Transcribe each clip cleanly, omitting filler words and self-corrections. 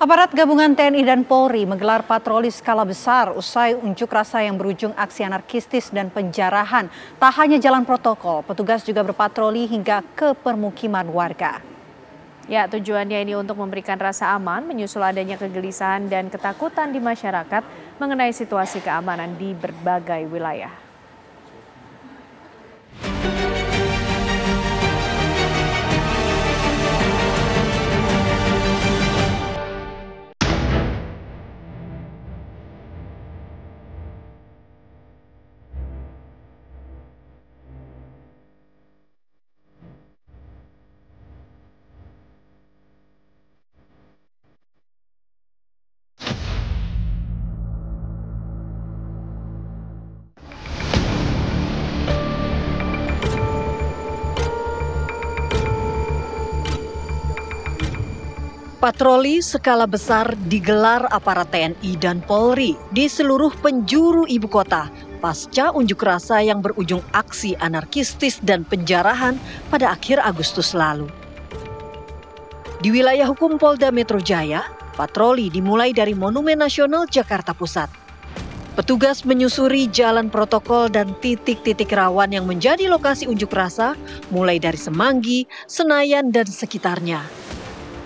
Aparat gabungan TNI dan Polri menggelar patroli skala besar usai unjuk rasa yang berujung aksi anarkistis dan penjarahan. Tak hanya jalan protokol, petugas juga berpatroli hingga ke permukiman warga. Ya, tujuannya ini untuk memberikan rasa aman menyusul adanya kegelisahan dan ketakutan di masyarakat mengenai situasi keamanan di berbagai wilayah. Patroli skala besar digelar aparat TNI dan Polri di seluruh penjuru ibu kota pasca unjuk rasa yang berujung aksi anarkistis dan penjarahan pada akhir Agustus lalu. Di wilayah hukum Polda Metro Jaya, patroli dimulai dari Monumen Nasional Jakarta Pusat. Petugas menyusuri jalan protokol dan titik-titik rawan yang menjadi lokasi unjuk rasa mulai dari Semanggi, Senayan, dan sekitarnya.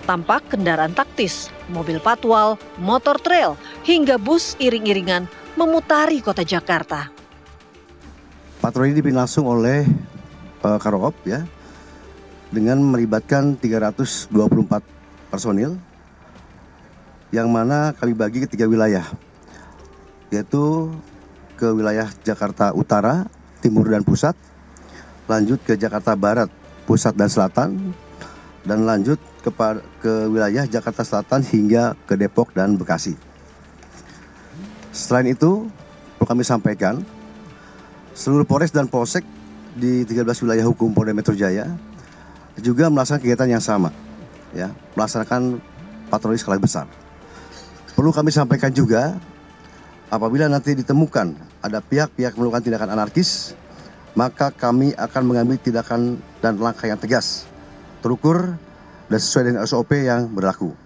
Tampak kendaraan taktis, mobil patwal, motor trail, hingga bus iring-iringan memutari kota Jakarta. Patroli dipimpin langsung oleh Karokop ya, dengan melibatkan 324 personil, yang mana kami bagi ke 3 wilayah, yaitu ke wilayah Jakarta Utara, Timur dan Pusat, lanjut ke Jakarta Barat, Pusat dan Selatan, dan lanjut ke wilayah Jakarta Selatan hingga ke Depok dan Bekasi. Selain itu, perlu kami sampaikan, seluruh Polres dan Polsek di 13 wilayah hukum Polda Metro Jaya juga melaksanakan kegiatan yang sama, ya, melaksanakan patroli skala besar. Perlu kami sampaikan juga, apabila nanti ditemukan ada pihak-pihak melakukan tindakan anarkis, maka kami akan mengambil tindakan dan langkah yang tegas, terukur, dan sesuai dengan SOP yang berlaku.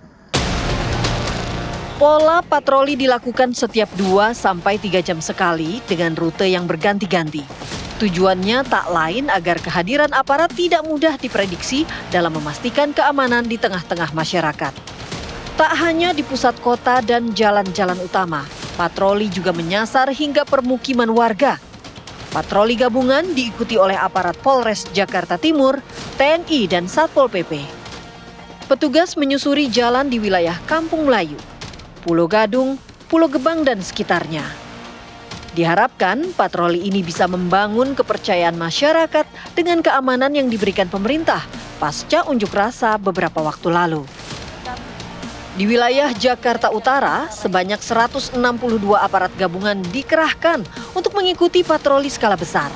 Pola patroli dilakukan setiap 2-3 jam sekali dengan rute yang berganti-ganti. Tujuannya tak lain agar kehadiran aparat tidak mudah diprediksi dalam memastikan keamanan di tengah-tengah masyarakat. Tak hanya di pusat kota dan jalan-jalan utama, patroli juga menyasar hingga permukiman warga. Patroli gabungan diikuti oleh aparat Polres Jakarta Timur, TNI, dan Satpol PP. Petugas menyusuri jalan di wilayah Kampung Melayu, Pulau Gadung, Pulau Gebang, dan sekitarnya. Diharapkan patroli ini bisa membangun kepercayaan masyarakat dengan keamanan yang diberikan pemerintah pasca unjuk rasa beberapa waktu lalu. Di wilayah Jakarta Utara, sebanyak 162 aparat gabungan dikerahkan untuk mengikuti patroli skala besar.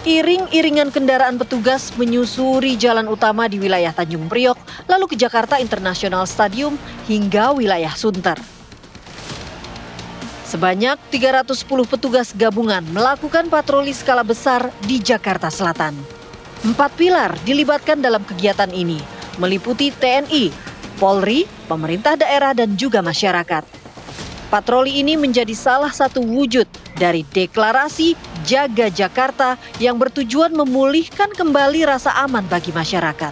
Iring-iringan kendaraan petugas menyusuri jalan utama di wilayah Tanjung Priok, lalu ke Jakarta International Stadium hingga wilayah Sunter. Sebanyak 310 petugas gabungan melakukan patroli skala besar di Jakarta Selatan. 4 pilar dilibatkan dalam kegiatan ini, meliputi TNI, Polri, pemerintah daerah, dan juga masyarakat. Patroli ini menjadi salah satu wujud dari deklarasi Jaga Jakarta yang bertujuan memulihkan kembali rasa aman bagi masyarakat.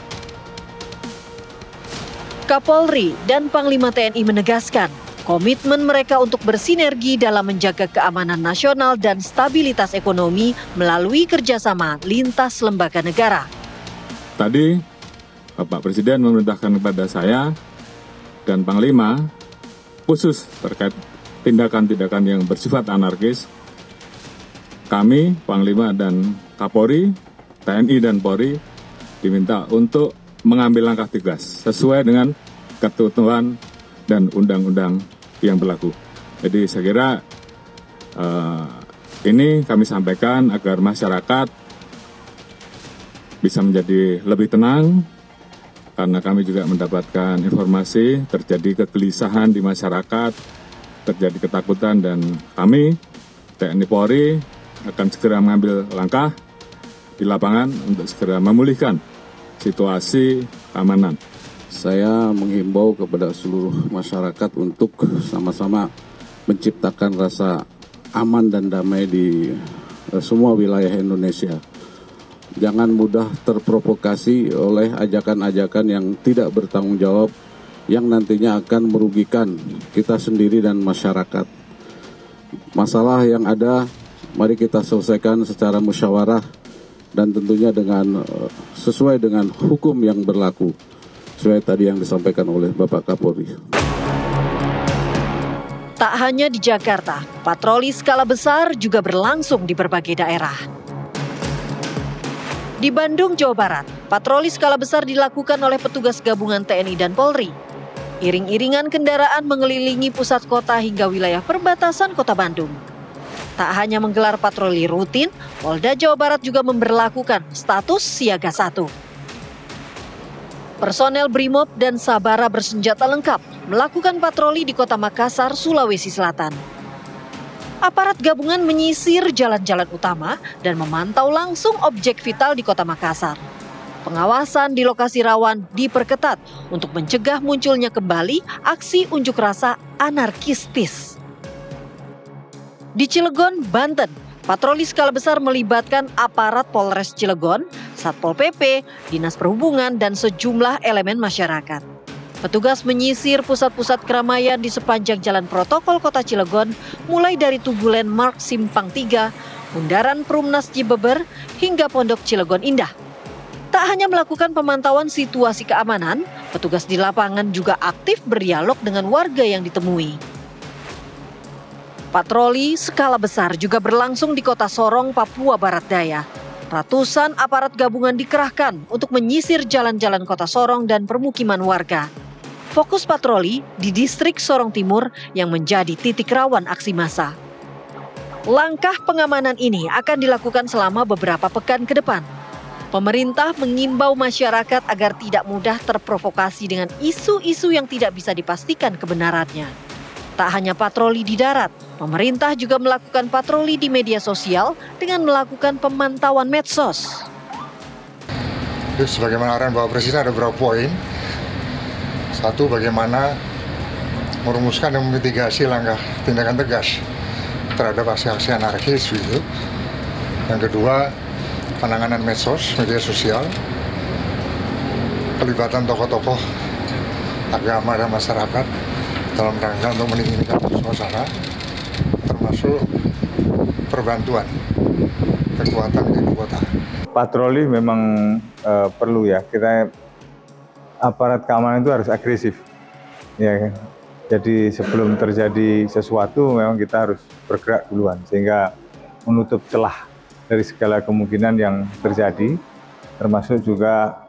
Kapolri dan Panglima TNI menegaskan komitmen mereka untuk bersinergi dalam menjaga keamanan nasional dan stabilitas ekonomi melalui kerjasama lintas lembaga negara. Tadi Bapak Presiden memerintahkan kepada saya dan Panglima khusus terkait tindakan-tindakan yang bersifat anarkis. Kami, Panglima dan Kapolri, TNI dan Polri diminta untuk mengambil langkah tegas sesuai dengan ketentuan dan undang-undang yang berlaku. Jadi saya kira ini kami sampaikan agar masyarakat bisa menjadi lebih tenang, karena kami juga mendapatkan informasi terjadi kegelisahan di masyarakat, terjadi ketakutan, dan kami, TNI Polri, akan segera mengambil langkah di lapangan untuk segera memulihkan situasi keamanan saya menghimbau kepada seluruh masyarakat untuk sama-sama menciptakan rasa aman dan damai di semua wilayah Indonesia. Jangan mudah terprovokasi oleh ajakan-ajakan yang tidak bertanggung jawab, yang nantinya akan merugikan kita sendiri dan masyarakat. Masalah yang ada, mari kita selesaikan secara musyawarah dan tentunya dengan sesuai dengan hukum yang berlaku, sesuai tadi yang disampaikan oleh Bapak Kapolri. Tak hanya di Jakarta, patroli skala besar juga berlangsung di berbagai daerah. Di Bandung, Jawa Barat, patroli skala besar dilakukan oleh petugas gabungan TNI dan Polri. Iring-iringan kendaraan mengelilingi pusat kota hingga wilayah perbatasan Kota Bandung. Tak hanya menggelar patroli rutin, Polda Jawa Barat juga memberlakukan status siaga 1. Personel Brimob dan Sabara bersenjata lengkap melakukan patroli di Kota Makassar, Sulawesi Selatan. Aparat gabungan menyisir jalan-jalan utama dan memantau langsung objek vital di Kota Makassar. Pengawasan di lokasi rawan diperketat untuk mencegah munculnya kembali aksi unjuk rasa anarkistis. Di Cilegon, Banten, patroli skala besar melibatkan aparat Polres Cilegon, Satpol PP, Dinas Perhubungan, dan sejumlah elemen masyarakat. Petugas menyisir pusat-pusat keramaian di sepanjang jalan protokol Kota Cilegon, mulai dari Tugu Landmark Simpang 3, Bundaran Perumnas Cibeber, hingga Pondok Cilegon Indah. Tak hanya melakukan pemantauan situasi keamanan, petugas di lapangan juga aktif berdialog dengan warga yang ditemui. Patroli skala besar juga berlangsung di Kota Sorong, Papua Barat Daya. Ratusan aparat gabungan dikerahkan untuk menyisir jalan-jalan Kota Sorong dan permukiman warga. Fokus patroli di distrik Sorong Timur yang menjadi titik rawan aksi massa. Langkah pengamanan ini akan dilakukan selama beberapa pekan ke depan. Pemerintah mengimbau masyarakat agar tidak mudah terprovokasi dengan isu-isu yang tidak bisa dipastikan kebenarannya. Tak hanya patroli di darat, pemerintah juga melakukan patroli di media sosial dengan melakukan pemantauan medsos. Sebagaimana arahan Bapak Presiden ada beberapa poin. Satu, bagaimana merumuskan dan memitigasi langkah tindakan tegas terhadap aksi-aksi anarkis gitu. Yang kedua, penanganan medsos, media sosial, pelibatan tokoh-tokoh agama dan masyarakat dalam rangka untuk meninggikan suasana, termasuk perbantuan kekuatan di ibu kota. Patroli memang perlu ya, kita aparat keamanan itu harus agresif, ya kan? Jadi sebelum terjadi sesuatu memang kita harus bergerak duluan sehingga menutup celah dari segala kemungkinan yang terjadi, termasuk juga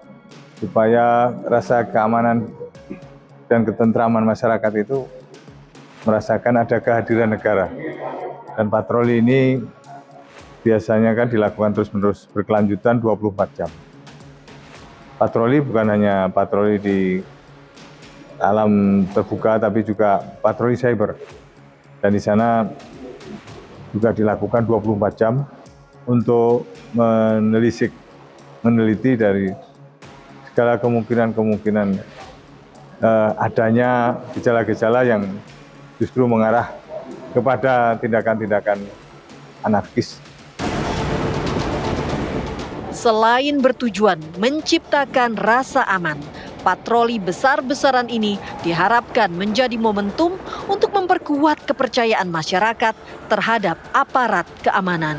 supaya rasa keamanan dan ketentraman masyarakat itu merasakan ada kehadiran negara. Dan patroli ini biasanya kan dilakukan terus-menerus berkelanjutan 24 jam. Patroli bukan hanya patroli di alam terbuka, tapi juga patroli cyber. Dan di sana juga dilakukan 24 jam untuk meneliti dari segala kemungkinan adanya gejala-gejala yang justru mengarah kepada tindakan-tindakan anarkis. Selain bertujuan menciptakan rasa aman, patroli besar-besaran ini diharapkan menjadi momentum untuk memperkuat kepercayaan masyarakat terhadap aparat keamanan.